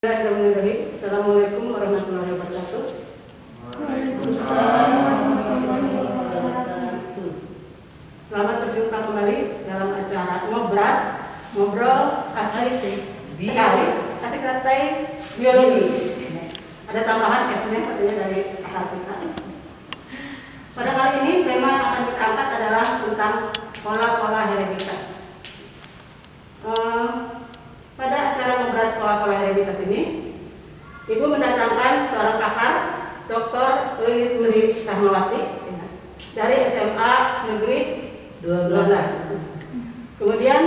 Assalamualaikum warahmatullahi wabarakatuh. Waalaikumsalam warahmatullahi wabarakatuh. Selamat berjumpa kembali dalam acara ngobrol asik sekali, asik santai biologi. Ada tambahan S-nya katanya dari Sartika. Pada kali ini tema yang akan kita angkat adalah tentang pola-pola hereditas. Pada acara membahas pola-pola hereditas ini, Ibu mendatangkan seorang pakar, Dr. Lilis Nuri Rahmawati dari SMA Negeri 12. Kemudian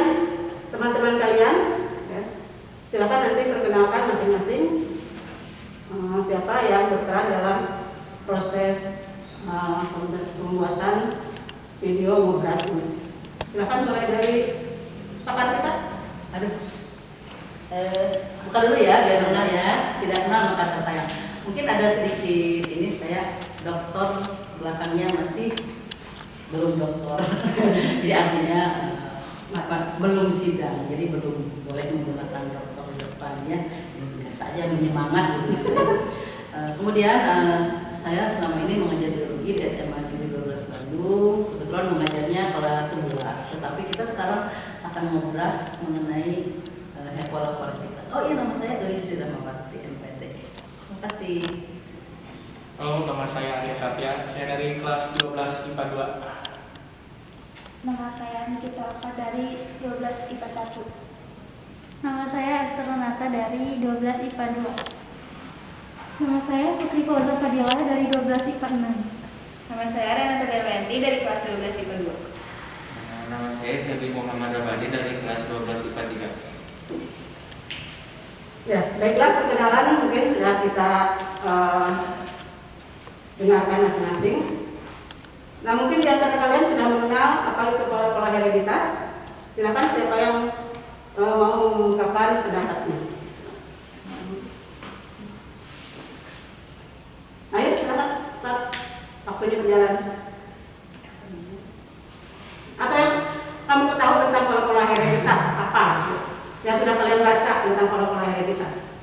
teman-teman kalian, silakan nanti perkenalkan masing-masing siapa yang berperan dalam proses pembuatan video membahas ini. Silakan mulai dari pakar kita. Buka dulu ya, biar kenal ya. Tidak kenal maka tak sayang. Mungkin ada sedikit ini, saya doktor, belakangnya masih belum doktor. Jadi artinya belum sidang, jadi belum boleh menggunakan doktor di depannya. Biasa aja menyemangat gitu. Kemudian saya selama ini mengajar biologi di SMA Negeri 12 Bandung. Kebetulan mengajarnya kelas 11. Tetapi kita sekarang akan membahas mengenai hereditas. Oh iya, nama saya Lilis Nuri Rahmawati, MPT. Terima kasih. Halo, nama saya Arya Satya. Saya dari kelas 12 IPA 2. Nama saya Nikita Aka dari 12 IPA 1. Nama saya Esther Renata dari 12 IPA 2. Nama saya Putri Fauza Fadila dari 12 IPA 6. Nama saya Renata Delventi dari kelas 12 IPA 2. Nama saya Selvi Muhammad Rabadi dari kelas 12 IPA 3. Ya, baiklah, perkenalan mungkin sudah kita dengarkan masing-masing. Nah, mungkin di antara kalian sudah mengenal apa itu pola-pola hereditas. Silakan siapa yang mau mengungkapkan pendapatnya. Ayo, silakan, Pak. Waktunya berjalan. Atau yang kamu tahu tentang pola-pola hereditas apa? Yang sudah kalian baca tentang pola-pola hereditas.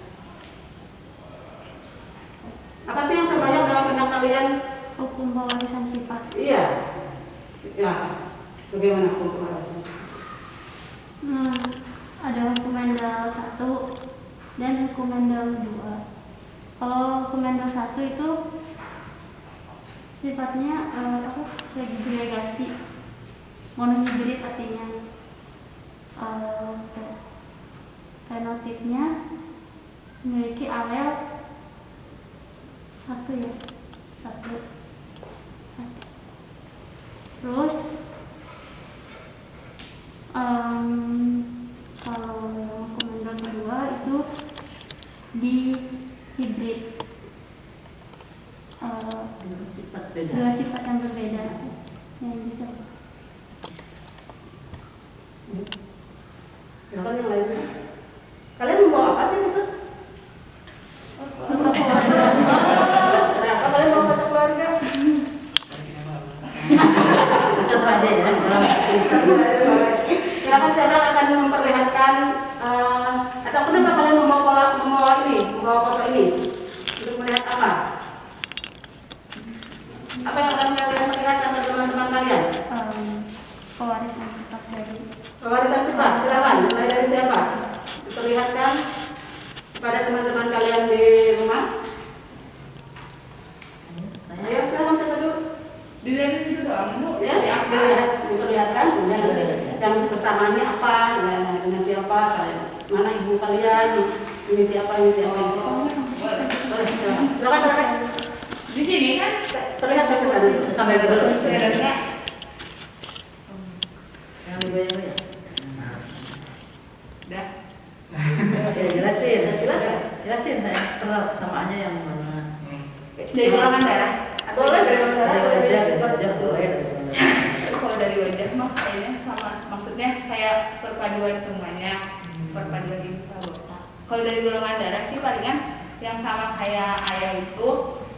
Apa sih yang terbanyak dalam benak kalian? Hukum pewarisan sifat. Iya. Ya. Bagaimana hukum pewarisan? Ada hukum Mendel 1 dan hukum Mendel 2. Kalau hukum Mendel 1 itu sifatnya segregasi, monohibrid artinya. Fenotipnya memiliki alel satu. Terus kalau komentar kedua itu di hibrid, dua sifat yang berbeda yang bisa. Silakan yang lainnya. Kalian membawa apa sih itu? Kenapa kalian bawa foto keluarga? Ucap aja ya. Silakan siapa yang akan memperlihatkan atau kenapa kalian membawa foto ini untuk melihat apa? Apa yang akan kalian perlihatkan kepada teman-teman kalian? Pewarisan sifat dari Pewarisan sifat. Silakan. Mulai dari siapa? Diperlihatkan kepada teman-teman kalian di rumah. Ayo, silakan siapa dulu? Dilihat itu doang, Bu. Ya, diperlihatkan. Dan persamaannya apa? Dengan siapa? Mana ibu kalian? Ini siapa? Ini siapa? Ini siapa? Boleh, silakan. Di sini kan Perlihatkan ke sana dulu. Sampai ke dulu. sudah enggak? Yang digoyang ya. Dah. Oke, jelasin saya. Persamaannya yang mana? Dari golongan darah. Boleh dari mana? Dari wajah boleh. Kalau dari wajah mah kayaknya sama, maksudnya kayak perpaduan semuanya, perpaduan ibu sama bapak. Kalau dari golongan darah sih palingan yang sama kayak ayah itu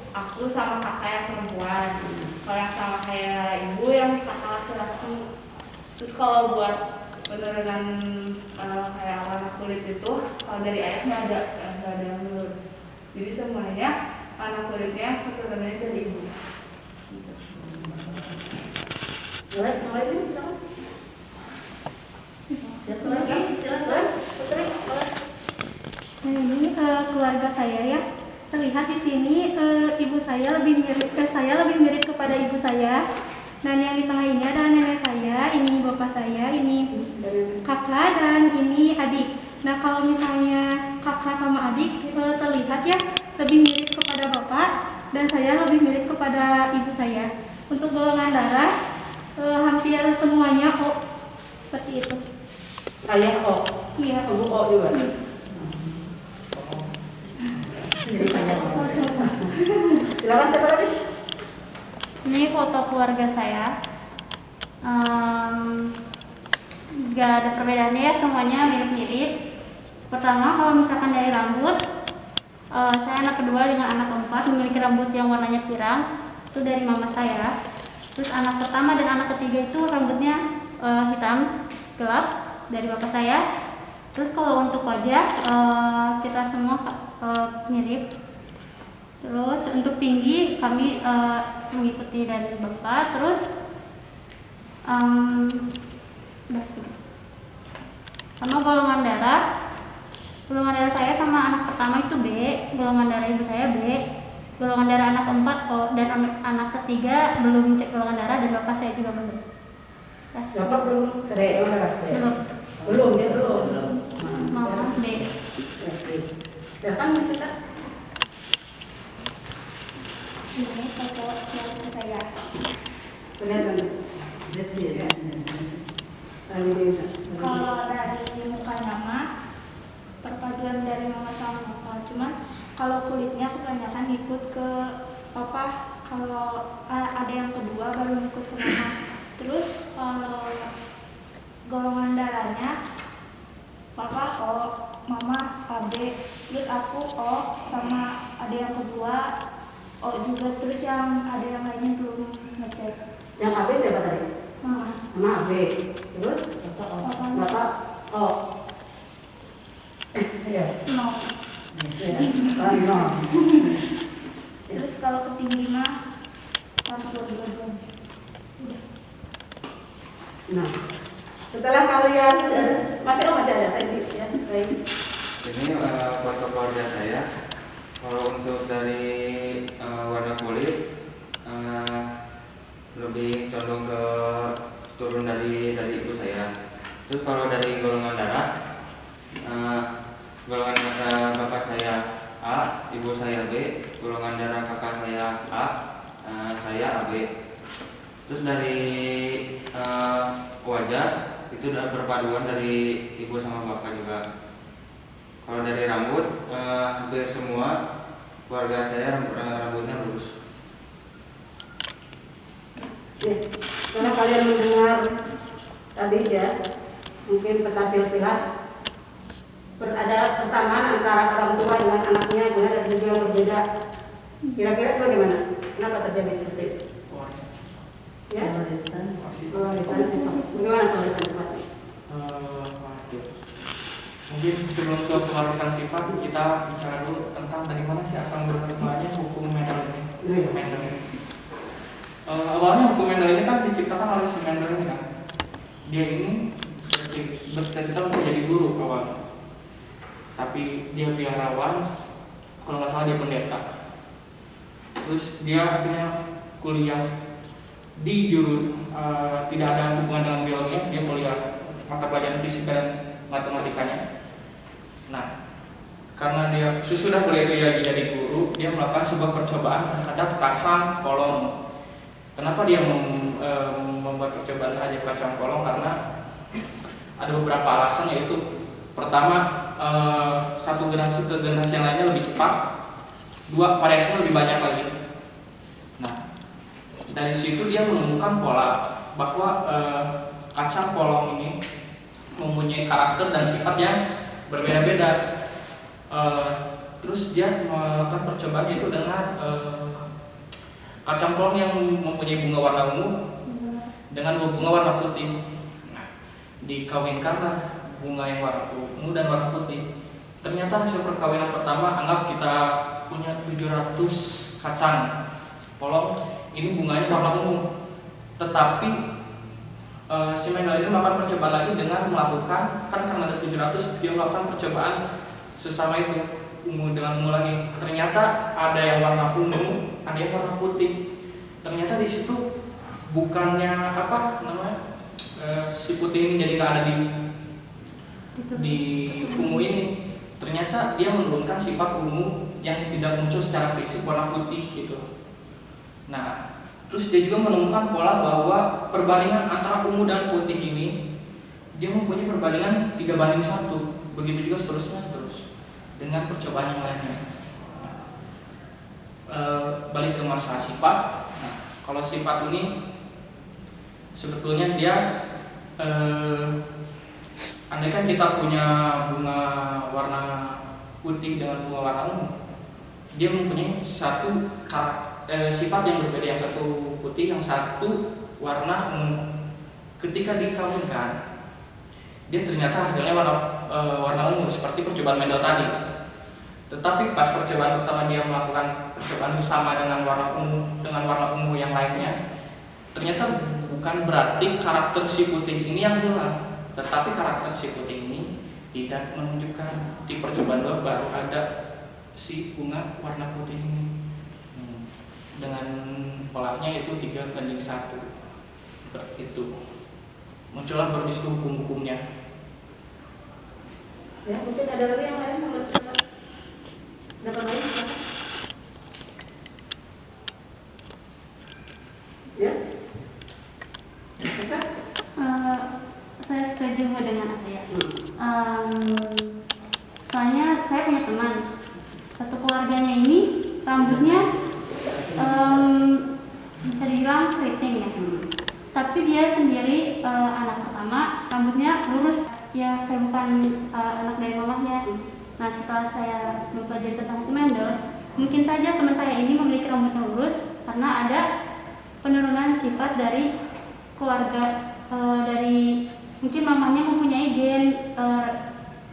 aku sama kakak yang perempuan. Kalau yang sama kayak ibu yang kakak laki-laki. Terus kalau buat penurunan kayak warna kulit itu, kalau dari ayah nggak ada nggak ada yang nurut. Jadi semuanya anak kulitnya keturunannya dari ibu. Boleh, mulai dulu silakan. Siapa lagi? Silakan. Putri, boleh. Nah ini keluarga saya ya. Terlihat di sini ibu saya lebih mirip kepada ibu saya. Dan yang di tengah ini ada nenek saya, ini bapak saya, ini kakak dan ini adik. Nah kalau misalnya kakak sama adik terlihat ya lebih mirip kepada bapak dan saya lebih mirip kepada ibu saya. Untuk golongan darah hampir semuanya O seperti itu. Ayah O, Iya. ibu O juga. Jadi panjang. Silakan siapa lagi? Ini foto keluarga saya. Gak ada perbedaannya ya, semuanya mirip-mirip. Pertama kalau misalkan dari rambut, saya anak kedua dengan anak keempat memiliki rambut yang warnanya pirang. Itu dari mama saya. Terus anak pertama dan anak ketiga itu rambutnya hitam gelap dari bapak saya. Terus kalau untuk wajah kita semua mirip. Terus untuk tinggi kami mengikuti dari bapak. Terus sama golongan darah saya sama anak pertama itu B, golongan darah ibu saya B, golongan darah anak keempat O, dan anak ketiga belum cek golongan darah dan bapak saya juga belum. Bapak belum cerai Belum. Belum, dia belum. Mama B. Silakan kita. Ini foto keluarga saya. Kelihatan. Detil. Kalau dari mukanya mah perpaduan dari mama sama papa, cuman kalau kulitnya kebanyakan ikut ke papa, kalau ada yang kedua baru ikut ke mama. Terus kalau golongan darahnya papa O, mama AB, terus aku O, sama ada yang kedua O juga, terus yang ada yang lainnya belum ngecek. Yang AB siapa tadi? Mama. Mama AB. Terus Bapak O. Iya. No. No. Terus kalau ketinggi mah campur dua-duanya. Udah. Nah, setelah kalian masih ada saya ya, saya. Ini foto keluarga saya. Kalau untuk dari warna kulit lebih condong ke turun dari ibu saya. Terus kalau dari golongan darah, golongan darah bapak saya A, ibu saya B, golongan darah kakak saya A, saya AB. Terus dari wajah itu udah perpaduan dari ibu sama bapak juga. Kalau dari rambut, hampir semua keluarga saya rambutnya lurus. Ya, karena kalian mendengar tadi ya, mungkin peta silsilah ada persamaan antara orang tua dengan anaknya, karena dari segi yang berbeda. Kira-kira itu bagaimana? Kenapa terjadi seperti itu? Ya? Warisan. Warisan sifat. Bagaimana warisan sifat? Mungkin sebelum ke pewarisan sifat kita bicara dulu tentang dari mana sih asal mulanya hukum Mendel ini. Mendel ini. Awalnya hukum Mendel ini kan diciptakan oleh si Mendel ini kan. Dia ini bercita-cita untuk jadi guru awalnya. Tapi dia biarawan, kalau nggak salah dia pendeta. Terus dia akhirnya kuliah di tidak ada hubungan dengan biologi, dia kuliah mata pelajaran fisika dan matematikanya. Nah, karena dia sudah kuliah jadi guru, dia melakukan sebuah percobaan terhadap kacang polong. Kenapa dia membuat percobaan terhadap kacang polong? Karena ada beberapa alasan, yaitu pertama, satu generasi ke generasi yang lainnya lebih cepat, dua, variasinya lebih banyak lagi. Nah, dari situ dia menemukan pola bahwa kacang polong ini mempunyai karakter dan sifat yang berbeda-beda. Terus dia melakukan percobaan yaitu dengan kacang polong yang mempunyai bunga warna ungu dengan bunga warna putih. Nah, dikawinkanlah bunga yang warna ungu dan warna putih. ternyata hasil perkawinan pertama, anggap kita punya 700 kacang polong, ini bunganya warna ungu. Tetapi si Mendel ini melakukan percobaan lagi dengan melakukan, kan karena ada 700, dia melakukan percobaan sesama itu, ungu dengan ungu lagi. Ternyata ada yang warna ungu, ada yang warna putih. Ternyata di situ bukannya apa namanya, si putih ini jadi nggak ada di ungu ini. Ternyata dia menurunkan sifat ungu yang tidak muncul secara fisik, warna putih gitu. Nah, terus dia juga menemukan pola bahwa perbandingan antara ungu dan putih ini, dia mempunyai perbandingan 3:1. Begitu juga seterusnya terus dengan percobaan yang lainnya. Balik ke masalah sifat. Nah, kalau sifat ini sebetulnya dia andaikan kita punya bunga warna putih dengan bunga warna ungu, dia mempunyai satu sifat yang berbeda, yang satu putih, yang satu warna ungu. Ketika dikawinkan, dia ternyata hasilnya warna ungu seperti percobaan Mendel tadi. Tetapi pas percobaan pertama dia melakukan percobaan sesama dengan warna ungu yang lainnya, ternyata bukan berarti karakter si putih ini yang hilang, tetapi karakter si putih ini tidak menunjukkan. Di percobaan baru ada si bunga warna putih ini dengan polanya itu 3:1. Itu muncullah baru di situ hukum-hukumnya. Ya, mungkin ada lagi yang lain mau bercerita. Dapat lagi? Ya? Bisa? Saya setuju dengan apa ya. Soalnya saya punya teman, satu keluarganya ini rambutnya bisa dibilang keriting ya. Tapi dia sendiri anak pertama, rambutnya lurus. Ya, saya bukan anak dari mamahnya. Nah, setelah saya mempelajari tentang Mendel, mungkin saja teman saya ini memiliki rambut yang lurus karena ada penurunan sifat dari keluarga, dari mungkin mamahnya mempunyai gen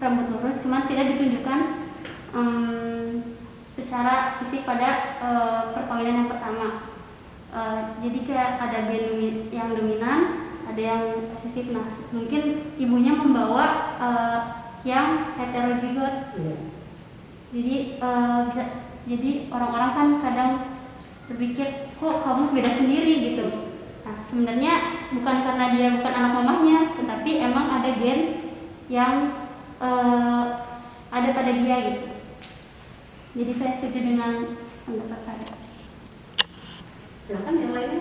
rambut lurus, cuman tidak ditunjukkan secara fisik pada perkawinan yang pertama. Jadi kayak ada gen yang dominan, ada yang resesif. Nah, mungkin ibunya membawa yang heterozigot. Jadi jadi orang-orang kan kadang berpikir, kok kamu beda sendiri gitu. Nah, sebenarnya bukan karena dia bukan anak mamahnya, tetapi emang ada gen yang ada pada dia gitu. Jadi saya setuju dengan pendapat tadi. Silakan yang lainnya.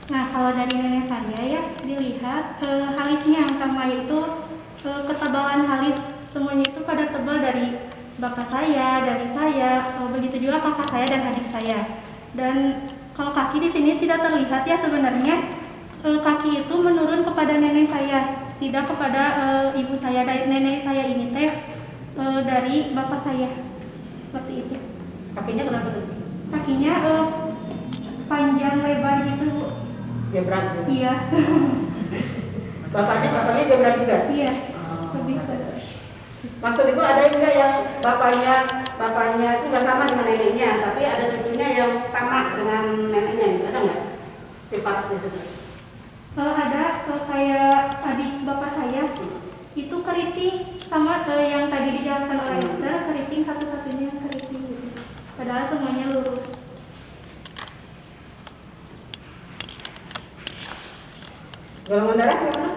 Nah, kalau dari nenek saya ya dilihat halisnya yang sama, yaitu ketebalan halis semuanya itu pada tebal dari bapak saya, dari saya, begitu juga kakak saya dan adik saya. Dan kalau kaki di sini tidak terlihat ya sebenarnya, kaki itu menurun kepada nenek saya, tidak kepada ibu saya. Dari nenek saya ini teh dari bapak saya, seperti itu. Kakinya kenapa tuh? Kakinya panjang lebar gitu. Jebrak. Iya. Bapaknya jebrak juga. Iya. Lebih ke. Maksud ibu ada enggak yang bapaknya itu nggak sama dengan neneknya, tapi ada cucunya yang sama dengan neneknya, gitu ada nggak sifatnya itu? Ada kayak adik bapak saya itu keriting sama yang tadi dijelaskan oleh Esther, keriting satu-satunya keriting gitu. Padahal semuanya lurus. Golongan darah gimana?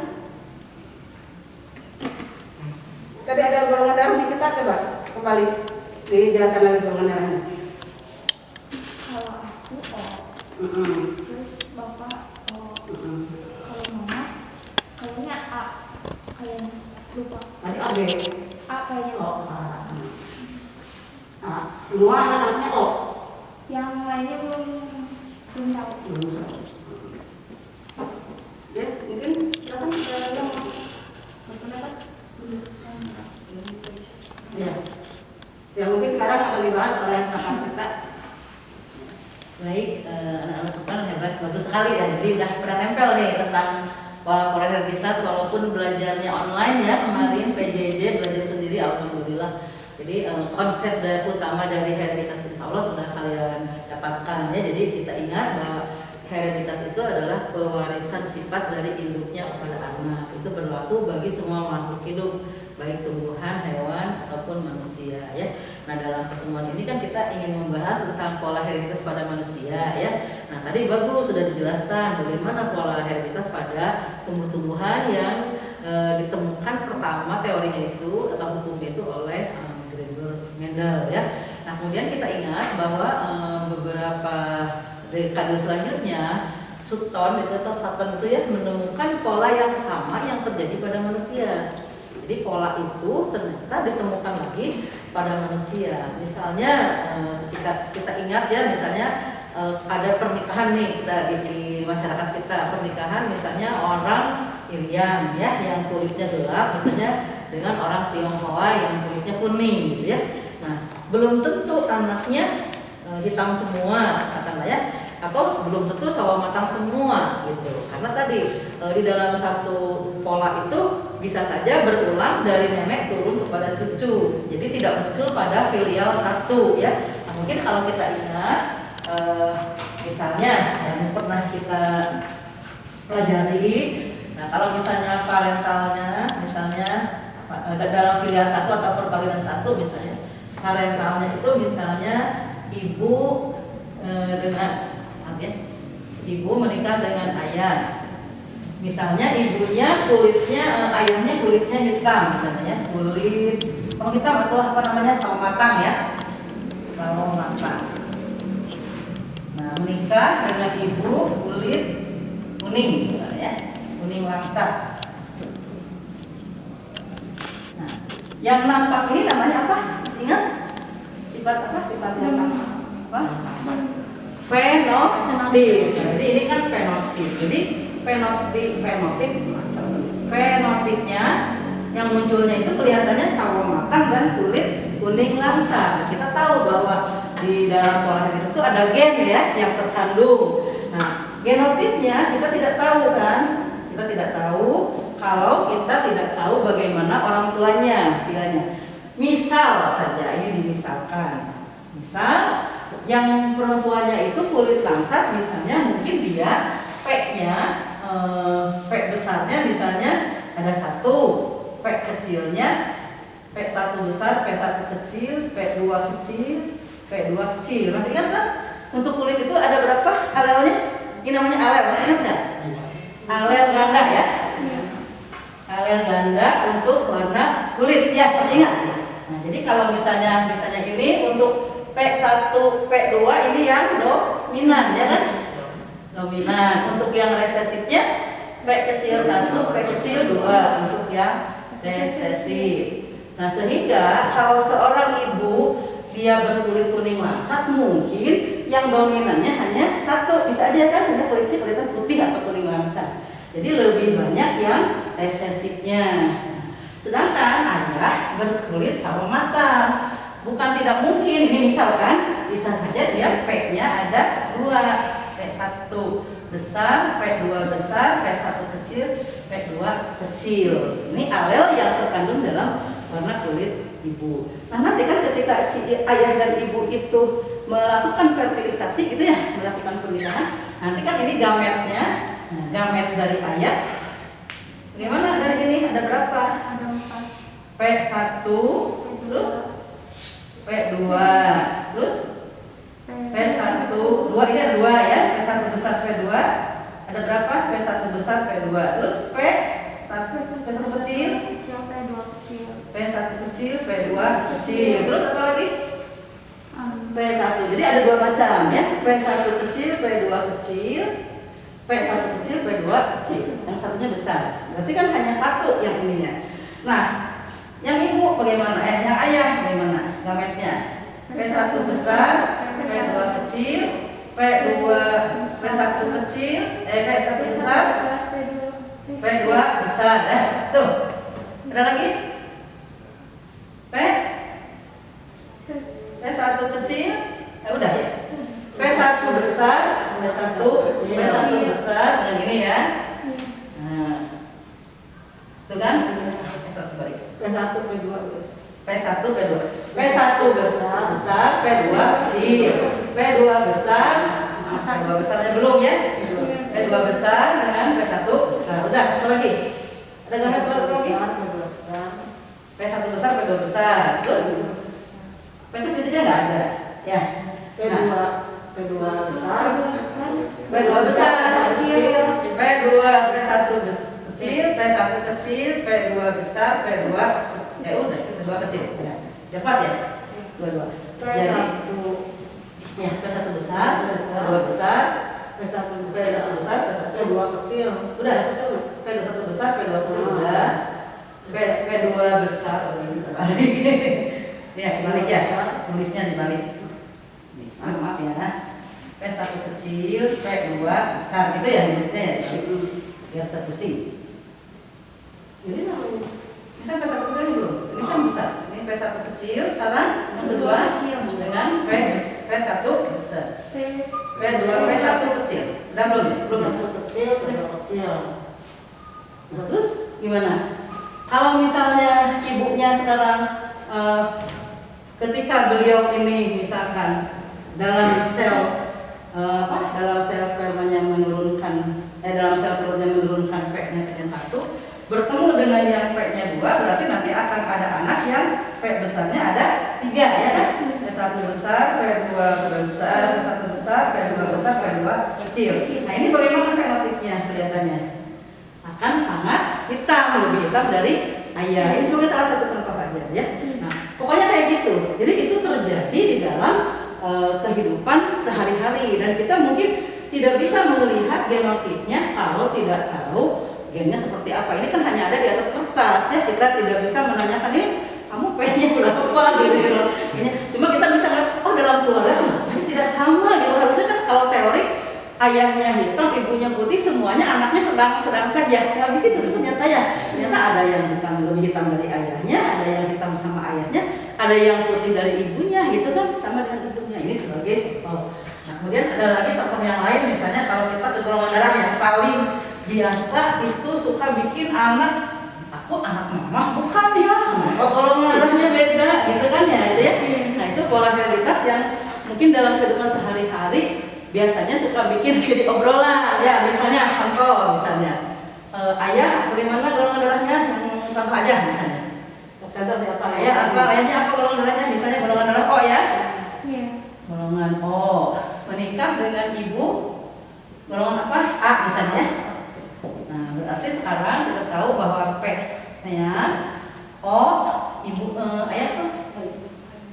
Tadi ada golongan darah nih, kita coba kembali dijelaskan lagi golongan darahnya. Kalau aku O, terus bapak O, kalau mama kayaknya A, kayaknya lupa. Tadi AB. A kayaknya O. Nah, semua anak-anaknya O. Yang lainnya belum tahu. Ya, mungkin silakan yang mau berpendapat. Ya. Ya, mungkin sekarang akan dibahas oleh kakak kita. Baik, anak-anak Puspan hebat, bagus sekali ya. Jadi udah pernah nempel nih tentang pola hereditas walaupun belajarnya online ya kemarin PJJ belajar sendiri alhamdulillah. Jadi konsep utama dari hereditas insya Allah sudah kalian dapatkan ya. Jadi kita ingat bahwa hereditas itu adalah pewarisan sifat dari induknya kepada anak. Itu berlaku bagi semua makhluk hidup, baik tumbuhan, hewan ataupun manusia ya. Nah, dalam pertemuan ini kan kita ingin membahas tentang pola hereditas pada manusia ya. Nah, tadi bagus sudah dijelaskan bagaimana pola hereditas pada tumbuh-tumbuhan yang ditemukan pertama teorinya itu atau hukumnya itu oleh Mendel ya. Nah, kemudian kita ingat bahwa beberapa dekade selanjutnya Sutton atau Sutton itu ya menemukan pola yang sama yang terjadi pada manusia. Jadi pola itu ternyata ditemukan lagi pada manusia. Misalnya kita ingat ya, misalnya ada pernikahan nih kita di masyarakat kita, pernikahan misalnya orang Irian ya yang kulitnya gelap misalnya dengan orang Tionghoa yang kulitnya kuning gitu ya. Nah, belum tentu anaknya hitam semua katakanlah ya, atau belum tentu sawo matang semua gitu. Karena tadi di dalam satu pola itu bisa saja berulang dari nenek turun kepada cucu. Jadi tidak muncul pada filial satu ya. Nah, mungkin kalau kita ingat misalnya yang pernah kita pelajari, nah kalau misalnya parentalnya misalnya dalam filial satu atau perkawinan satu misalnya, parentalnya itu misalnya ibu ibu menikah dengan ayah. Misalnya ibunya kulitnya, ayahnya kulitnya hitam misalnya, kulit hitam atau apa namanya sawo matang ya, sawo matang. Nah, menikah dengan ibu kulit kuning misalnya, kuning langsat. Nah, yang nampak ini namanya apa? Masih ingat? Sifat apa? Sifat yang apa? Fenotip. Jadi ini kan fenotip. Jadi fenotipnya yang munculnya itu kelihatannya sawo matang dan kulit kuning langsat. Kita tahu bahwa di dalam pola hereditas itu ada gen ya yang terkandung. Nah, genotipnya kita tidak tahu kan? Kita tidak tahu kalau kita tidak tahu bagaimana orang tuanya, filanya. Misal saja ini dimisalkan. Misal yang perempuannya itu kulit langsat misalnya mungkin dia P besarnya misalnya ada 1, P kecilnya P1 besar, P1 kecil, P2 kecil, P2 kecil. Masih ingat kan? Untuk kulit itu ada berapa alelnya? Ini namanya alel, masih ingat nggak? Alel ganda ya? Alel ganda untuk warna kulit ya, masih ingat? Nah, jadi kalau misalnya ini untuk P1, P2 ini yang dominan ya kan? Dominan. Untuk yang resesifnya P kecil 1, P kecil 2 untuk yang resesif. Nah, sehingga kalau seorang ibu dia berkulit kuning langsat mungkin yang dominannya hanya 1, bisa aja kan hanya kulitnya kelihatan putih atau kuning langsat. Jadi lebih banyak yang resesifnya. Sedangkan ayah berkulit sawo matang. Bukan tidak mungkin, ini misalkan bisa saja dia P-nya ada 2, P1 besar, P2 besar, P1 kecil, P2 kecil. Ini alel yang terkandung dalam warna kulit ibu. Nah, nanti kan ketika si ayah dan ibu itu melakukan fertilisasi gitu ya, melakukan pernikahan, nanti kan ini gametnya, gamet dari ayah. Bagaimana dari ini ada berapa? Ada 4. P1 terus P2 terus P1 2 ini ada 2 ya, P1 besar P2 ada berapa? P1 besar P2 terus P1 kecil P2 kecil. P1 kecil P2 kecil terus apa lagi? P1, jadi ada 2 macam ya, P1 kecil P2 kecil, P1 kecil P2 kecil, yang satunya besar, berarti kan hanya 1 yang ininya. Nah, yang ibu bagaimana? Yang ayah bagaimana gametnya? P1 besar, P2 kecil, P1 kecil, P1 besar, P2 besar, tuh. Ada lagi? P1 kecil, udah ya. P1 besar, P1 besar, yang ini ya. Nah, Itu kan? P1 balik. P1, P2 guys. P1, P2. P1 besar, P2 kecil. P2 besar, P2 besarnya belum ya? P2 besar dengan P1 besar. Udah, apa lagi? Ada gambar apa lagi? P2 besar. P1 besar, P2 besar. Terus P kecilnya nggak ada. Ya. P2 P2 besar. P2 besar, kecil. P2 P1 kecil, P1 kecil, P2 besar, P2 ya udah, P2 kecil. Ya. Cepat ya? Dua-dua. Jadi ya P1 besar, P2 besar, P1 P1 besar, P2 kecil. udah, P1 besar, P2 kecil udah. P2 besar, ya balik ya, tulisnya dibalik. Maaf ya. P1 kecil, P2 besar, gitu ya tulisnya ya. Biar terpusing. Jadi namanya Ini kan P1 kecil ini belum, ini kan besar. Ini P1 kecil, sekarang kedua dengan P1 besar. P1 kecil, udah belum ya? Belum. P1 kecil, P2 kecil. Nah, terus gimana? Kalau misalnya ibunya sekarang ketika beliau ini misalkan dalam sel dalam sel spermanya menurunkan dalam sel telurnya menurunkan P-nya saja 1 bertemu dengan yang P-nya 2 berarti nanti akan ada anak yang P besarnya ada 3 ya kan? P1 besar, P2 besar, P1 besar, P2 besar, P2 kecil. Nah ini bagaimana fenotipnya kelihatannya? Akan sangat hitam, lebih hitam dari ayah. Ini sebagai salah satu contoh aja ya. Nah, pokoknya kayak gitu. Jadi itu terjadi di dalam kehidupan sehari-hari dan kita mungkin tidak bisa melihat genotipnya kalau tidak tahu gennya seperti apa. Ini kan hanya ada di atas kertas ya. Kita tidak bisa menanyakan ini kamu P-nya berapa gitu. Ini cuma kita bisa lihat oh dalam keluarga kenapa tidak sama gitu. Harusnya kan kalau teori ayahnya hitam, ibunya putih, semuanya anaknya sedang saja. Nah begitu ternyata ya. Ternyata ada yang hitam lebih hitam dari ayahnya, ada yang hitam sama ayahnya, ada yang putih dari ibunya, gitu kan sama dengan ibunya. Ini sebagai contoh. Nah kemudian ada lagi contoh yang lain, misalnya kalau kita ke golongan darah yang paling biasa itu suka bikin anak, aku anak mama bukan dia, oh golongan darahnya beda, gitu kan ya, itu ya. Nah itu pola realitas yang mungkin dalam kehidupan sehari-hari biasanya suka bikin jadi obrolan ya, misalnya contoh misalnya ayah bagaimana golongan darahnya, contoh aja misalnya contoh siapa? ayahnya apa golongan darahnya, misalnya golongan darah O ya, Iya. golongan O, menikah dengan ibu golongan apa? A misalnya. Nah berarti sekarang kita tahu bahwa P-nya O, ibu ayah tuh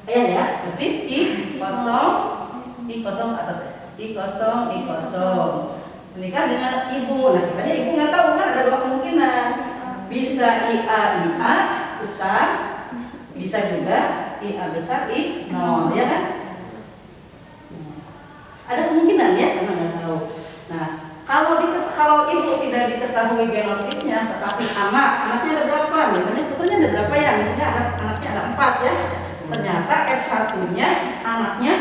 ayah ya, berarti I kosong atas I kosong menikah dengan ibu. Nah kitanya ibu nggak tahu kan, ada dua kemungkinan, bisa IA besar, bisa juga IA besar I0 ya kan. Ada kemungkinan ya, karena nggak tahu. Nah kalau ibu tidak diketahui genotipnya, tetapi anaknya ada berapa, misalnya putranya ada berapa ya, misalnya anaknya ada 4 ya, ternyata F1-nya anaknya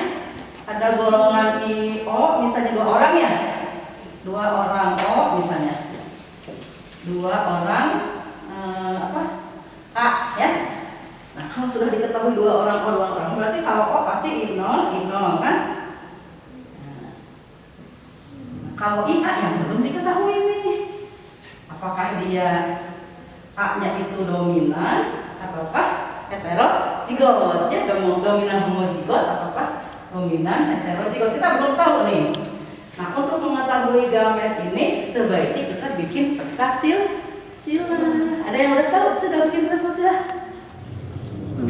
ada golongan IO misalnya 2 orang ya, 2 orang O misalnya, 2 orang A ya. Nah kalau sudah diketahui 2 orang O 2 orang, berarti kalau O pasti I0 kan. Nah, kalau IA yang belum diketahui nih, apakah dia A-nya itu dominan ataukah heterozigot ya, dominan homozigot ataukah dominan heterozigot, kita belum tahu nih. Nah untuk mengetahui gamet ini sebaiknya kita bikin peta silsilah. Ada yang udah tahu sudah bikin peta silsilah?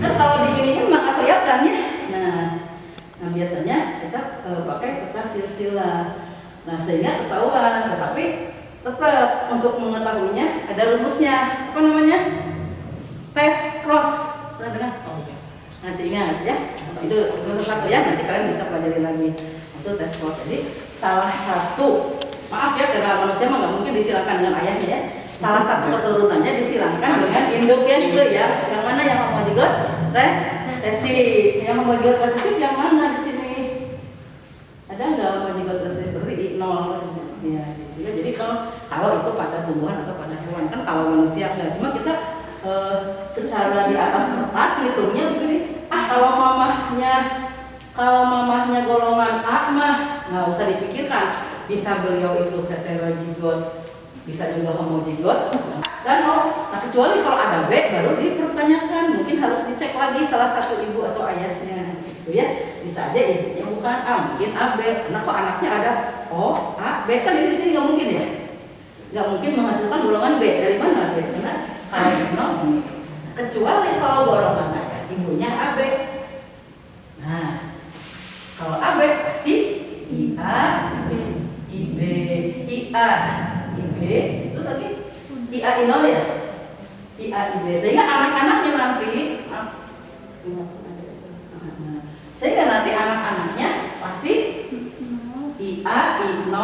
Kan kalau di ini kan nggak kelihatan ya. Nah biasanya kita pakai peta silsilah. Nah sehingga ketahuan, tetapi tetap untuk mengetahuinya ada rumusnya. Apa namanya? Tes cross. Pernah dengar? Masih ingat ya? Itu semester 1 ya, nanti kalian bisa pelajari lagi. Itu tes cross. Jadi salah satu, maaf ya karena manusia mah nggak mungkin disilakan dengan ayahnya ya. Salah satu keturunannya disilangkan dengan induknya itu ya. Yang mana yang homozigot resesif? Yang homozigot resesif yang mana di sini? Ada nggak homozigot resesif? Berarti I0 resesif ya. Gitu. Jadi kalau itu pada tumbuhan atau pada hewan. lain kan kalau manusia enggak, cuma kita secara di atas kertas ngitungnya begini, kalau mamahnya golongan A mah nggak usah dipikirkan, bisa beliau itu heterozigot, bisa juga homozigot, dan nah kecuali kalau ada B baru dipertanyakan, mungkin harus dicek lagi salah satu ibu atau ayahnya gitu ya, bisa aja ibunya bukan A, mungkin AB, karena kok anaknya ada O, A, B, kan di sini nggak mungkin ya, nggak mungkin menghasilkan golongan B, dari mana B, karena kalau kecuali kalau golongan ayah ibunya AB. Nah kalau AB pasti IA, IB, IA, IB, terus lagi IA inol ya, IA, IB, sehingga anak-anaknya nanti pasti IA, I0,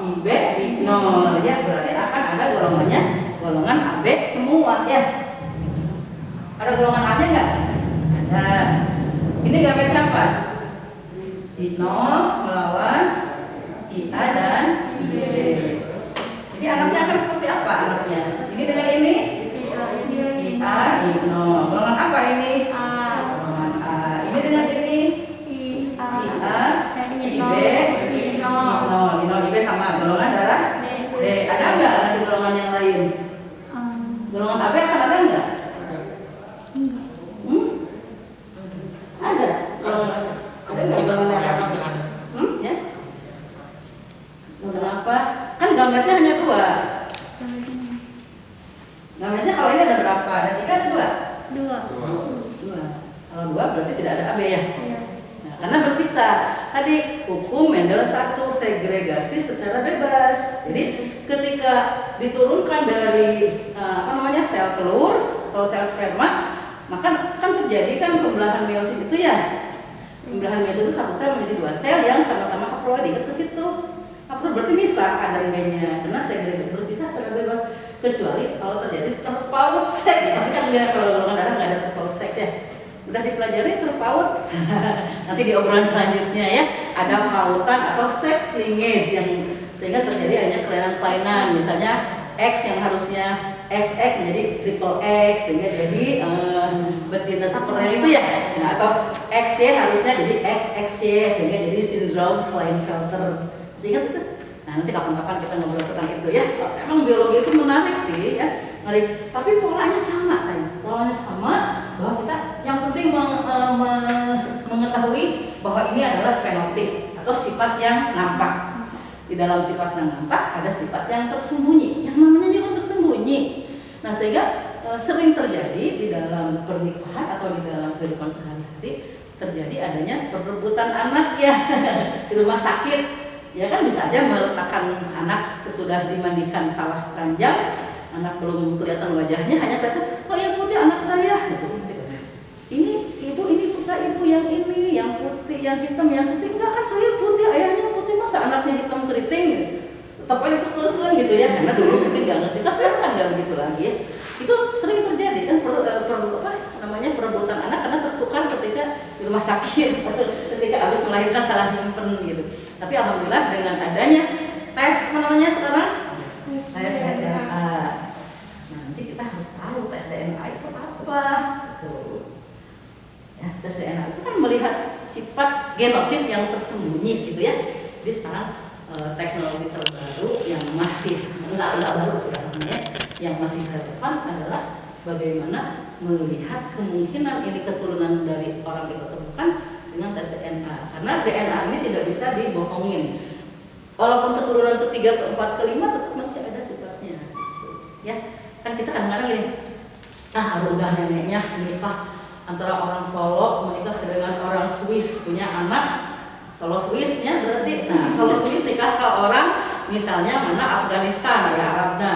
IB, I0 ya, berarti akan ada golongan AB semua ya. Ada golongan A nya nggak? Ada. Ini gametnya apa? I0 melawan IA dan IB. Jadi anaknya akan seperti apa anaknya? Ini dengan ini? IA, I0. Golongan apa ini? A. Golongan A. Ini dengan ini? IA, IB, I0, IB sama. Golongan darah? B. Ada nggak nanti golongan yang lain? Golongan AB akan ada nggak? Ada. Ada nggak golongan darah? Ya? Kenapa? Kan gametnya hanya 2. Gametnya kalau ini ada berapa? Ada 3 ada 2? 2. Kalau 2 berarti tidak ada AB ya? Nah, karena berpisah. Tadi hukum Mendel 1, segregasi secara bebas. Jadi ketika diturunkan dari sel telur atau sel sperma, maka kan terjadi kan pembelahan meiosis itu ya. Pembelahan meiosis itu satu sel menjadi 2 sel yang sama-sama haploid, ingat ke situ. Haploid berarti misah kadar B-nya, karena segregasi berpisah secara bebas, kecuali kalau terjadi terpaut seks. Tapi kan dia kalau golongan darah nggak ada terpaut seks ya. Udah dipelajari terpaut. Nanti di obrolan selanjutnya ya, ada pautan atau sex linkage yang sehingga terjadi adanya kelainan-kelainan, misalnya X yang harusnya XX menjadi triple X sehingga jadi betina super yang itu ya. Nah, atau XY harusnya jadi XXY sehingga jadi sindrom Klinefelter. Sehingga itu. Nah, nanti kapan-kapan kita ngobrol tentang itu ya. Emang biologi itu menarik sih ya. Menarik. Tapi polanya sama sayang. Polanya sama bahwa kita yang penting mengetahui bahwa ini adalah fenotip atau sifat yang nampak. Di dalam sifat yang nampak ada sifat yang tersembunyi, yang namanya juga tersembunyi. Nah, sehingga sering terjadi di dalam pernikahan atau di dalam kehidupan sehari-hari terjadi adanya perebutan anak ya di rumah sakit. Ya kan bisa aja meletakkan anak sesudah dimandikan salah ranjang, anak belum kelihatan wajahnya, hanya kelihatan, oh yang putih anak saya. Ini ibu, ini putra ibu, yang ini, yang putih, yang hitam, yang putih. Enggak kan saya putih, ayahnya putih, masa anaknya hitam keriting? Tetap aja tuker gitu ya, karena dulu mungkin nggak ngerti. Kan sekarang kan nggak begitu lagi ya. Itu sering terjadi kan perebutan anak karena tertukar ketika di rumah sakit, ketika habis melahirkan salah nyimpen gitu. Tapi alhamdulillah dengan adanya tes sekarang, tes DNA. Nah, nanti kita harus tahu tes DNA itu apa. Ya, tes DNA itu kan melihat sifat genotip yang tersembunyi gitu ya. Jadi sekarang teknologi terbaru yang masih enggak baru sekarang ya, yang masih relevan adalah bagaimana melihat kemungkinan ini keturunan dari orang itu atau bukan dengan tes DNA. Karena DNA ini tidak bisa dibohongin. Walaupun keturunan ketiga, keempat, kelima tetap masih ada sifatnya. Ya, kan kita kadang-kadang gini, udah neneknya menikah antara orang Solo menikah dengan orang Swiss, punya anak Solo Swissnya berarti, Solo Swiss nikah ke orang misalnya mana Afghanistan ya Arabnya,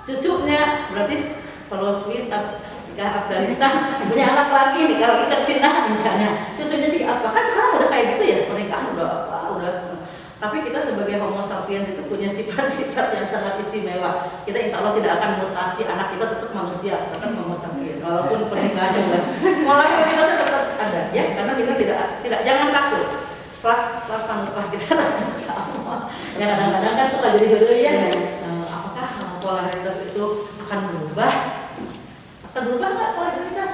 cucunya berarti Solo Swiss nikah Afghanistan, punya anak lagi nikah lagi ke Cina misalnya, cucunya sih apa, kan sekarang udah kayak gitu ya pernikahan udah. Tapi kita sebagai Homo sapiens itu punya sifat-sifat yang sangat istimewa. Kita insya Allah tidak akan mutasi, anak kita tetap manusia, tetap Homo sapiens. Walaupun pernikahannya udah, pola kita tetap ada, ya. Karena kita tidak jangan takut. Kelas panutkah kita tetap sama. Ya kadang-kadang kan suka jadi ya. Apakah pola hereditas itu akan berubah? Akan berubah nggak pola hereditas?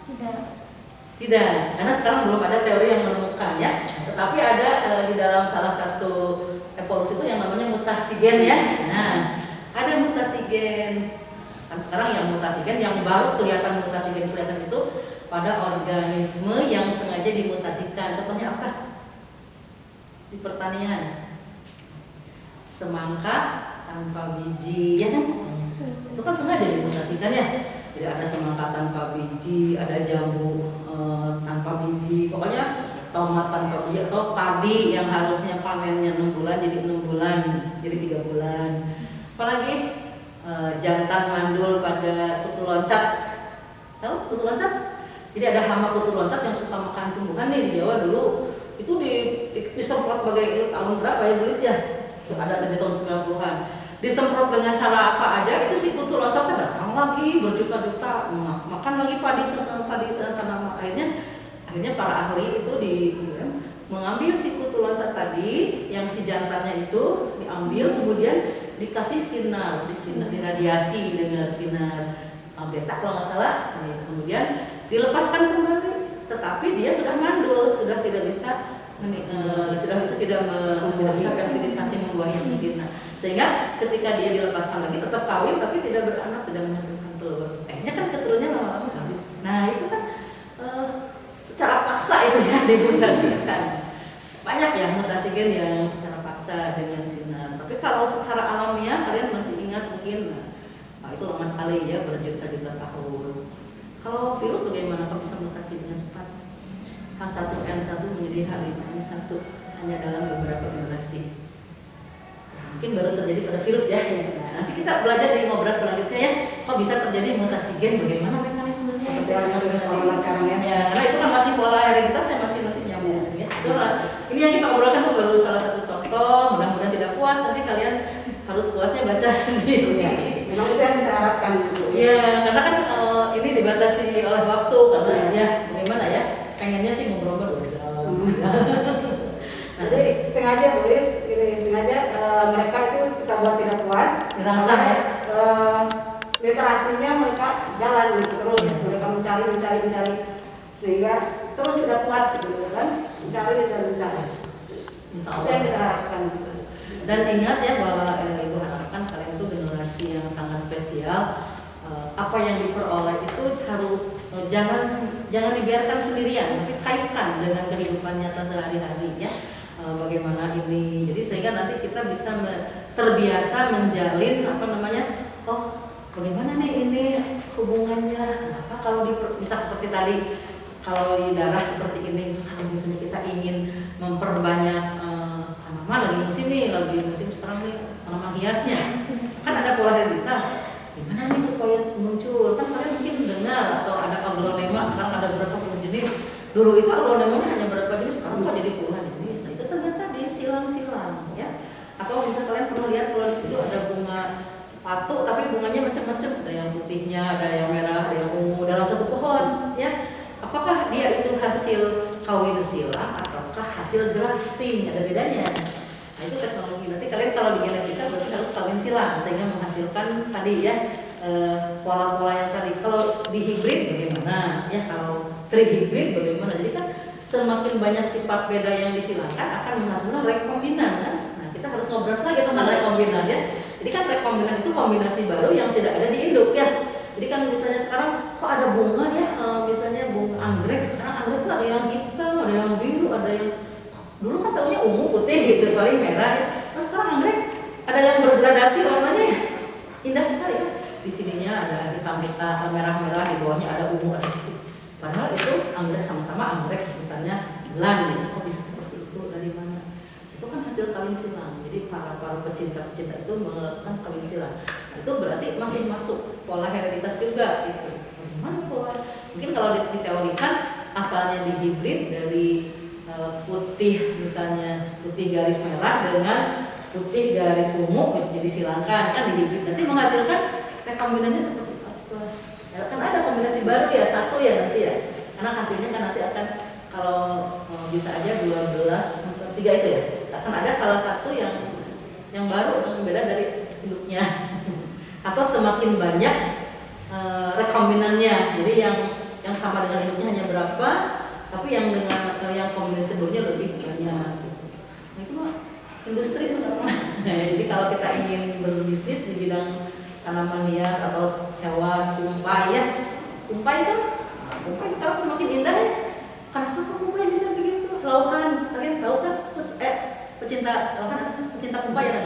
Tidak. Tidak, karena sekarang belum ada teori yang menemukan ya. Tetapi ada di dalam salah satu evolusi itu yang namanya mutasi gen ya. Nah, ada mutasi gen. Kan sekarang yang mutasi gen yang baru kelihatan mutasi gen kelihatan itu pada organisme yang sengaja dimutasikan. Contohnya apa? Di pertanian. Semangka tanpa biji ya kan? Itu kan sengaja dimutasikan ya. Jadi ada semangka tanpa biji, ada jambu tanpa biji, pokoknya tomat tanpa biji atau padi yang harusnya panennya 6 bulan jadi 6 bulan, jadi 3 bulan. Apalagi jantan mandul pada kutu loncat. Tahu kutu loncat? Jadi ada hama kutu loncat yang suka makan tumbuhan nih di Jawa dulu. Itu disemprot bagai tahun berapa ya tulis ya? Itu ada di tahun 90-an. Disemprot dengan cara apa aja itu si kutu loncatnya datang lagi berjuta-juta makan lagi padi tanaman. Akhirnya para ahli itu mengambil si kutu loncat tadi yang si jantannya itu diambil kemudian dikasih sinar diradiasi dengan sinar beta kalau nggak salah, kemudian dilepaskan kembali tetapi dia sudah mandul, sudah tidak bisa tidak bisa fertilisasi membuahnya betina. Sehingga ketika dia dilepaskan lagi tetap kawin tapi tidak beranak, tidak menghasilkan telur. Akhirnya kan keturunannya lama-lama habis. Nah itu kan secara paksa itu ya dimutasikan. Banyak ya mutasi gen yang secara paksa dengan sinar. Tapi kalau secara alamiah kalian masih ingat mungkin, itu lama sekali ya berjuta-juta tahun. Kalau virus bagaimana? Kok bisa mutasi dengan cepat? H1N1 menjadi H5N1 hanya dalam beberapa generasi. Mungkin baru terjadi pada virus ya. Nah, nanti kita belajar di ngobrol selanjutnya ya. Kok bisa terjadi mutasi gen? Bagaimana mekanismenya? Sekarang ya. Ya, karena itu kan masih pola hereditas yang masih nanti nyambung ya. Ini yang kita obrolkan tuh baru salah satu contoh. Mudah-mudahan tidak puas. Nanti kalian harus puasnya baca sendiri. Memang itu yang kita harapkan. Ya, karena kan ini dibatasi oleh waktu karena ya bagaimana ya? Pengennya sih ngobrol 2 jam. Jadi sengaja tulis, sengaja mereka itu kita buat tidak puas. Dirangsang ya. Literasinya mereka jalan gitu, terus mereka mencari sehingga terus tidak puas gitu kan, mencari. Insya Itu yang kita Allah. harapkan gitu. Dan ingat ya bahwa Ibu harapkan kalian itu generasi yang sangat spesial. Apa yang diperoleh itu harus jangan dibiarkan sendirian, tapi kaitkan dengan kehidupan nyata sehari-hari ya. Bagaimana ini, jadi sehingga nanti kita bisa terbiasa menjalin bagaimana nih ini hubungannya, kenapa kalau bisa seperti tadi, kalau di darah seperti ini, kalau misalnya kita ingin memperbanyak tanaman lagi musim sekarang nih tanaman hiasnya, kan ada pola hereditas. Gimana nih supaya muncul? Kan kalian mungkin mendengar atau ada aglonema, sekarang ada berapa puluh jenis. Dulu itu aglonema hanya berapa jenis, sekarang kok jadi puluhan jenis. Nah itu ternyata di silang-silang ya. Atau bisa kalian pernah lihat kalau di situ ada bunga sepatu, tapi bunganya macam-macam. Ada yang putihnya, ada yang merah, ada yang ungu dalam satu pohon ya. Apakah dia itu hasil kawin silang ataukah hasil grafting? Ada bedanya. Nah itu teknologi. Nanti kalian kalau di genetika berarti harus kawin silang sehingga menghasilkan tadi ya pola-pola yang tadi. Kalau di hibrid bagaimana? Ya kalau trihibrid bagaimana? Jadi kan semakin banyak sifat beda yang disilangkan akan menghasilkan rekombinan kan? Nah kita harus ngobrol lagi tentang rekombinan ya. Jadi kan rekombinan itu kombinasi baru yang tidak ada di induk ya. Jadi kan misalnya sekarang kok ada bunga ya, misalnya bunga anggrek. Sekarang anggrek itu ada yang hitam, ada yang biru, ada yang dulu kan taunya ungu putih gitu, paling merah ya. Terus sekarang anggrek ada yang bergradasi warnanya ya. Indah sekali kan. Di sininya ada hitam-hitam, merah-merah, di bawahnya ada ungu, ada putih. Padahal itu anggrek sama-sama anggrek, misalnya bulan gitu. Kok bisa seperti itu? Dari mana? Itu kan hasil kawin silang. Jadi para pecinta-pecinta itu melakukan kawin silang. Nah, itu berarti masih masuk pola hereditas juga gitu. Bagaimana pola? Mungkin kalau diteorikan asalnya di hibrid dari putih misalnya putih garis merah dengan putih garis ungu bisa disilangkan kan di hibrid nanti menghasilkan rekombinannya seperti apa ya, kan ada kombinasi baru ya satu ya nanti ya karena hasilnya kan nanti akan kalau bisa aja 12 3 itu ya akan ada salah satu yang baru yang beda dari induknya atau semakin banyak rekombinannya. Jadi yang sama dengan induknya hanya berapa, tapi yang dengan yang kombinasi sebelumnya lebih banyak. Nah, itu mah industri sekarang. Jadi kalau kita ingin berbisnis di bidang tanaman hias atau hewan kumpai ya, kumpai sekarang semakin indah ya. Kenapa kok kumpai bisa begitu? Lauhan, kalian tahu kan? Terus pecinta kumpai ya?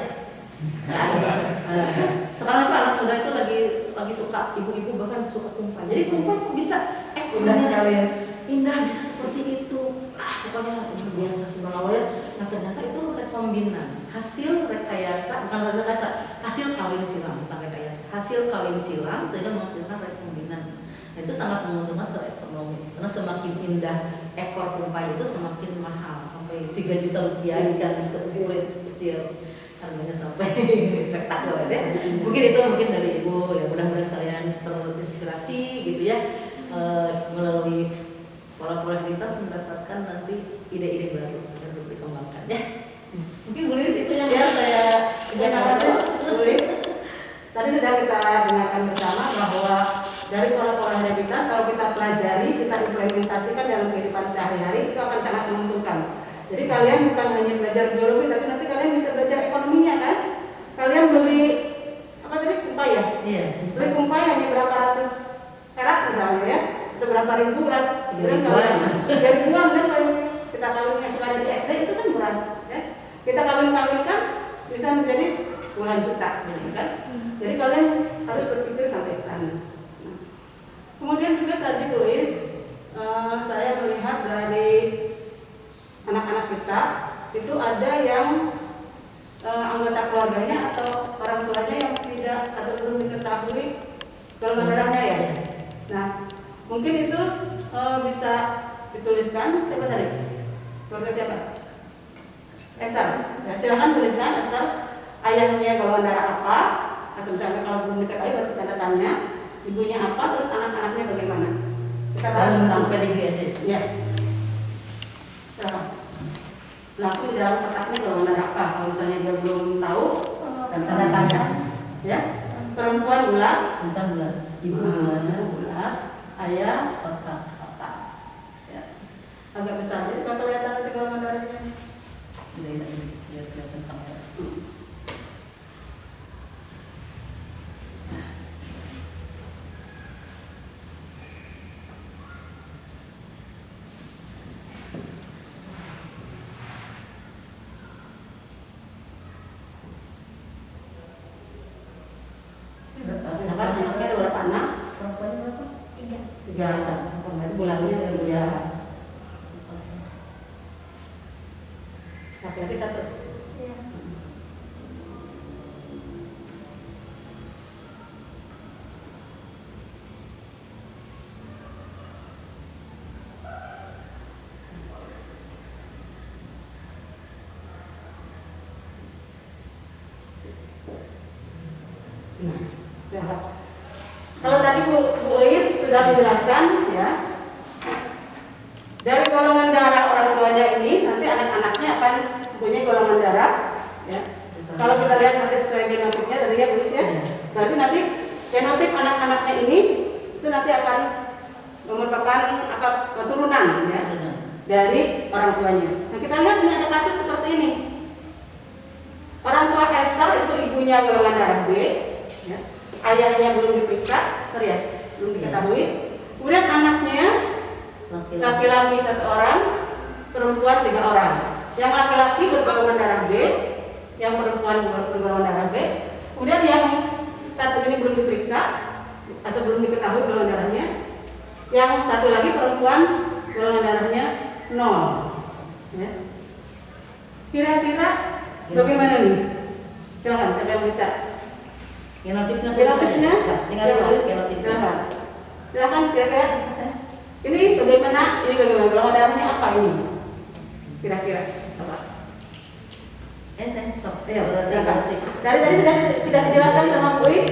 Sekarang itu anak muda itu lagi suka, ibu-ibu bahkan suka kumpai. Jadi kumpai kok bisa indah bisa seperti itu. Pokoknya luar biasa subhanallah ya. Nah ternyata itu rekombinan, hasil rekayasa, bukan rekayasa, hasil kawin silang, bukan rekayasa, hasil kawin silang sehingga menghasilkan rekombinan. Nah, itu sangat menguntungkan secara ekonomi karena semakin indah ekor kumpai itu semakin mahal, sampai 3 juta rupiah ikan sekulit kecil harganya sampai spektakuler ya. Mungkin dari ibu ya, mudah-mudahan kalian terinspirasi gitu ya, melalui pola-pola aktivitas mendapatkan nanti ide-ide baru untuk dikembangkan ya. Mungkin Bu Lilis itu yang bisa saya kasih Bu Lilis. Tadi sudah kita dengarkan bersama bahwa dari pola-pola aktivitas kalau kita pelajari, kita implementasikan dalam kehidupan sehari-hari itu akan sangat menguntungkan. Jadi kalian bukan hanya belajar biologi, tapi nanti kalian bisa belajar ekonominya kan? Kalian beli apa tadi kumpai ya? Iya. Beli kumpai hanya berapa ratus perak misalnya ya? Atau berapa ribu kan? 3 ribuan kan kalau kita kawin yang suka ada di SD itu kan murah ya? Kita kawin-kawinkan bisa menjadi puluhan juta sebenarnya kan? Jadi kalian harus berpikir sampai ke sana. Nah, kemudian juga tadi Bu Is, saya melihat dari anak-anak kita itu ada yang anggota keluarganya atau orang tuanya yang tidak atau belum diketahui golongan darahnya ya. Nah, mungkin itu bisa dituliskan. Siapa tadi? Keluarga siapa? Esther. Ya, silakan tuliskan Esther. Ayahnya golongan darah apa? Atau misalnya kalau belum diketahui berarti tanda tanya. Ibunya apa? Terus anak-anaknya bagaimana? Kita bahas bersama. Ya. Silakan. Langsung di dalam kotaknya golongan darah apa? Kalau misalnya dia belum tahu, tanda tanya. Ya. Perempuan bulat. Ibu bulat. Ayah kotak. Ya. Agak besar. Jadi sudah kelihatan nanti golongan darahnya. Dia kelihatan kamera. Anaknya ada berapa anak? Perempuannya berapa? 3. Bulannya ya. Laki-laki 1. Iya. Nah, kalau tadi Bu Lilis sudah menjelaskan ya, dari golongan darah orang tuanya ini nanti anak-anaknya akan mempunyai golongan darah ya. Kalau kita lihat nanti sesuai genotipnya tadi ya Bu Lilis ya, berarti nanti genotip anak-anaknya ini itu nanti akan merupakan keturunan ya dari orang tuanya. Nah kita lihat ini ada kasus seperti ini. Orang tua Esther itu ibunya golongan darah B ya. Ayahnya belum diperiksa, belum diketahui. Kemudian anaknya laki-laki 1 orang, perempuan 3 orang. Yang laki-laki bergolongan darah B, yang perempuan bergolongan darah B. Kemudian yang satu ini belum diperiksa atau belum diketahui golongan darahnya. Yang satu lagi perempuan golongan darahnya 0. Ya. Kira-kira bagaimana nih? Silakan siapa yang bisa? Genotipnya tinggal tulis genotipnya. Silakan kira-kira ini bagaimana golongan darahnya apa ini? Kira-kira apa? Saya dari tadi sudah dijelaskan sama Bu Is.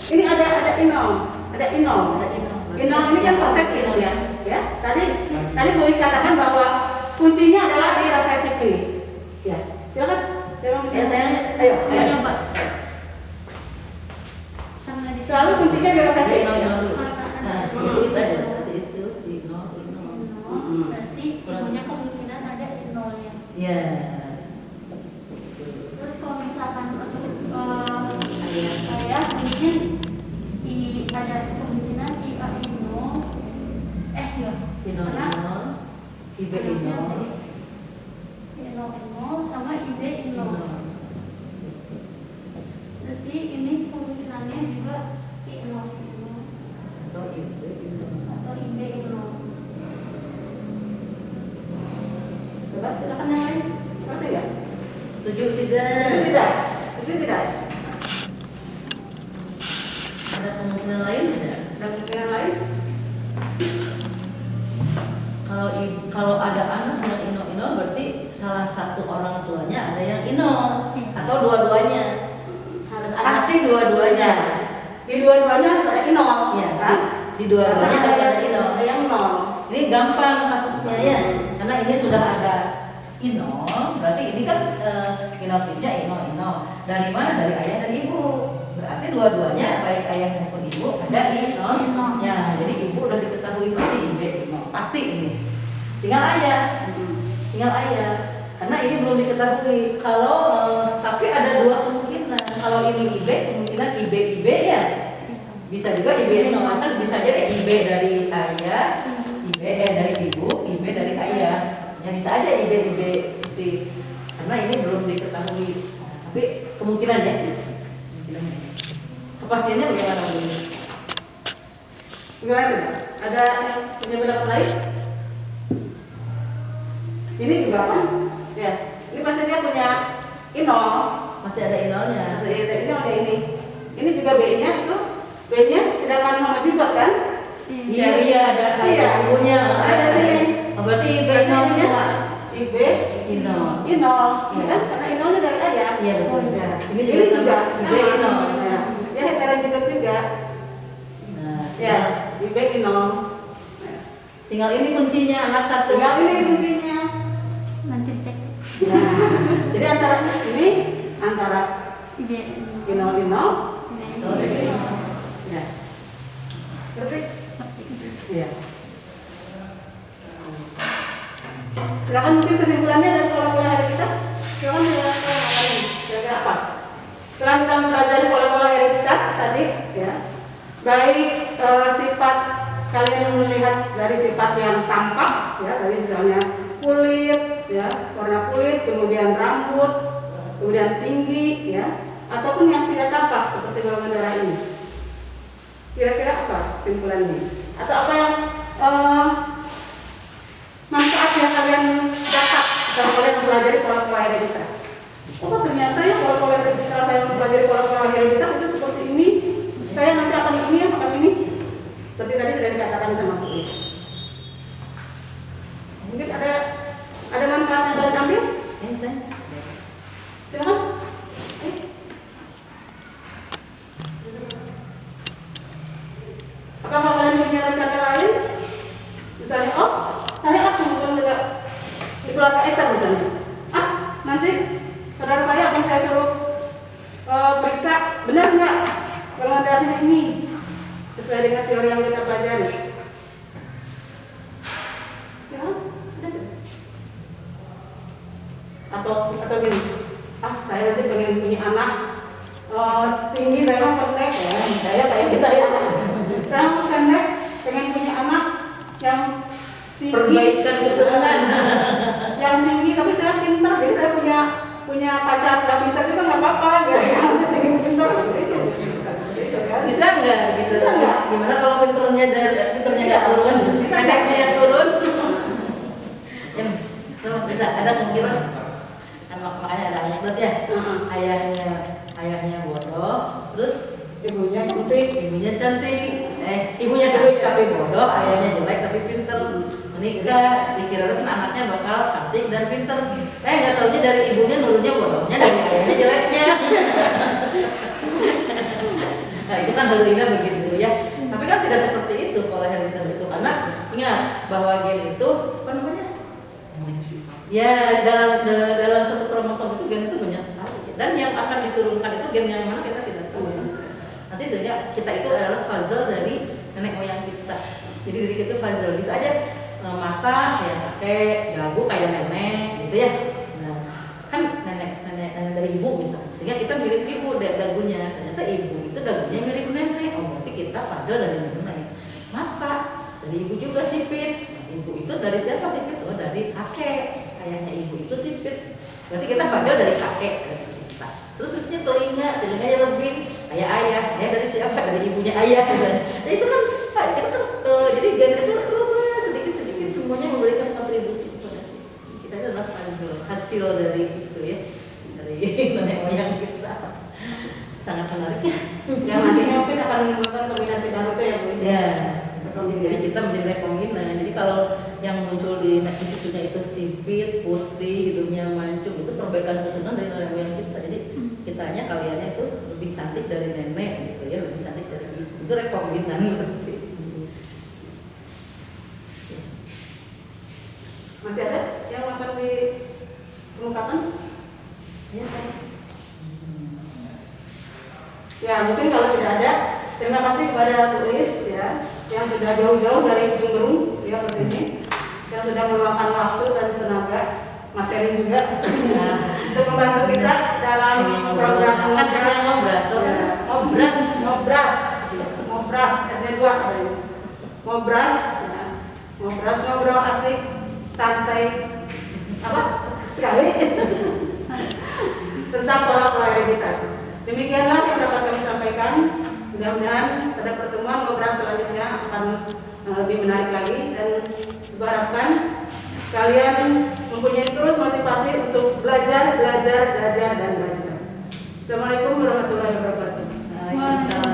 Ini ada inom. Inom ini kan resesif ya. Tadi Bu Is katakan bahwa kuncinya adalah di resesif ini. Ya, silakan. Siapa yang Ya bisa? sayang. Ayo. Mau nyoba. Sama di Selalu kuncinya di resesi. Ino dulu. Nah, itu bisa aja seperti itu. Ino. Berarti ibunya kemungkinan ada di nolnya. Ya. Terus kalau misalkan saya mungkin ada kemungkinan IA Ino, ya, Ino. Ibe Ino. Ino sama IB Ino. Berarti ini kemungkinannya juga Ino Atau Ibe Ino. atau IB Ino. Coba silakan yang lain. Seperti ya? Setuju tidak? Setuju tidak? Setuju tidak? Ada kemungkinan lain tidak? Ada kemungkinan lain? Kalau ada anak yang ino berarti salah satu orang tuanya ada yang ino atau dua-duanya. Harus ada. Pasti dua-duanya. Di dua-duanya harus ada ino, Ya, kan? di dua-duanya Karena harus ada ino. Ada yang nol. Ini gampang kasusnya ya, karena ini sudah ada ino, berarti ini kan inotimnya ino. Dari mana? Dari ayah dan ibu. Berarti dua-duanya baik ayah maupun ibu ada ino. Ya, jadi ibu udah diketahui pasti ibe ino. Pasti ini. Tinggal ayah. Karena ini belum diketahui. Kalau tapi ada dua kemungkinan. Kalau ini ibe, kemungkinan ibe ya. Bisa juga ibe ino, kan bisa jadi ibe dari ayah, ibe dari ibu, ibe dari ayah. Ya bisa aja ibe seperti karena ini belum diketahui. Nah, tapi kemungkinan ya. Kepastiannya bagaimana Bu? Gimana tuh? Ada yang punya pendapat lain? Ini juga apa? Ya, ini pasti dia punya ino. Masih ada inonya. Masih ada ini ada ini. Ini juga B-nya itu B-nya tidak akan sama juga kan? Iya ada Iya. ibunya. Ada sini. Oh, berarti ibe ino semua. IB, Ino. ino, Iya. kan? Karena inonya dari ayah. Iya betul. Ya. Ini juga sama. Ibe ino. Ya. Dia heterozigot juga. Nah, Ya, IB ino. tinggal ini kuncinya anak satu. Tinggal ini kuncinya. Nanti cek Ya. Jadi antara IB ino. Tuh, ibe ino. Ya. Berarti iya. Silakan mungkin kesimpulannya dari pola-pola hereditas. Silakan kira-kira apa? Setelah kita mempelajari pola-pola hereditas tadi, ya, baik sifat kalian melihat dari sifat yang tampak, ya, dari misalnya kulit, ya, warna kulit, kemudian rambut, kemudian tinggi, ya, ataupun yang tidak tampak seperti golongan darah ini. Kira-kira apa kesimpulannya? Atau apa yang manfaat yang kalian dapat kalau kalian mempelajari pola-pola hereditas? Oh ternyata ya pola-pola hereditas, kalau saya mempelajari pola-pola hereditas itu seperti ini. Saya nanti akan ini, akan ini. Seperti tadi sudah dikatakan sama Putri. Mungkin ada manfaat yang kalian ambil? Saya. Silakan. Apakah kalian punya rencana lain? Misalnya, oh, saya akan juga di keluarga Esther misalnya. Nanti saudara saya akan saya suruh periksa benar nggak golongan darahnya ini sesuai dengan teori yang kita pelajari. Silakan. Atau gini, saya nanti pengen punya anak tinggi, saya mau pendek ya, saya kayak kita ya. Saya mau pendek, pengen punya anak yang tinggi, Perbaikan keturunan. yang tinggi, tapi saya pintar, jadi saya punya pacar nggak pintar juga nggak apa-apa, pengen pintar seperti itu. Bisa nggak gitu? Bisa nggak? Gimana kalau pinternya nggak turun? Bisa Pendeknya yang turun? Tuh, bisa ada kemungkinan. Kan makanya ada anekdot ya. Ayahnya bodoh, terus Ibunya cantik. ibunya cantik. Ibunya cantik tapi bodoh, ayahnya jelek tapi pinter. Menikah, dikira terus anaknya bakal cantik dan pinter. Nggak taunya dari ibunya nurunnya bodohnya, dari ayahnya jeleknya. Nah itu kan halunya begitu ya. Tapi kan tidak seperti itu pola hereditas itu, karena ingat bahwa gen itu apa namanya? Ya dalam satu kromosom itu gen itu banyak sekali. dan yang akan diturunkan itu gen yang mana kita tidak tahu ya. Nanti saja kita itu adalah fazal dari nenek moyang kita. Jadi dari kita fazal bisa aja mata kayak kakek, dagu kayak nenek gitu ya. Nah, kan nenek dari ibu bisa, sehingga kita mirip ibu dagunya. Ternyata ibu itu dagunya mirip nenek. Oh berarti kita fazal dari nenek. Mata dari ibu juga sipit. Ibu itu dari siapa sipit? Oh dari kakek. Ayahnya ibu itu sipit. Berarti kita fazal dari kakek kita. Terus terusnya telinganya lebih kayak ayah. Ayah dari siapa? Dari ibunya ayah misalnya. Nah itu kan kita kan jadi gen itu terus sedikit semuanya memberikan kontribusi kepada kita. Itu adalah hasil dari itu ya, dari nenek moyang kita. Sangat menarik ya. Yang nantinya mungkin akan menimbulkan kombinasi baru tuh ya Bu. Ya. Jadi kita menjadi rekombinan. Jadi kalau yang muncul di cucunya itu sipit, putih, hidungnya mancung, itu perbaikan keturunan dari nenek moyang kita. Jadi kitanya kaliannya itu lebih cantik dari nenek gitu ya, lebih cantik dari ibu. Itu rekombinan berarti. Masih ada yang akan dikemukakan? Ya saya. Ya mungkin kalau tidak ada, terima kasih kepada Bu Is ya, yang sudah jauh-jauh dari ujung Berung ya ke sini, yang sudah meluangkan waktu dan tenaga, materi juga untuk membantu kita dalam program ngobras SD2 ngobras ya. Ngobrol asik santai apa sekali tentang pola hereditas. Demikianlah yang dapat kami sampaikan. Mudah-mudahan pada pertemuan ngobrol selanjutnya akan lebih menarik lagi, dan diharapkan kalian mempunyai terus motivasi untuk belajar. Assalamualaikum warahmatullahi wabarakatuh. Waalaikumsalam.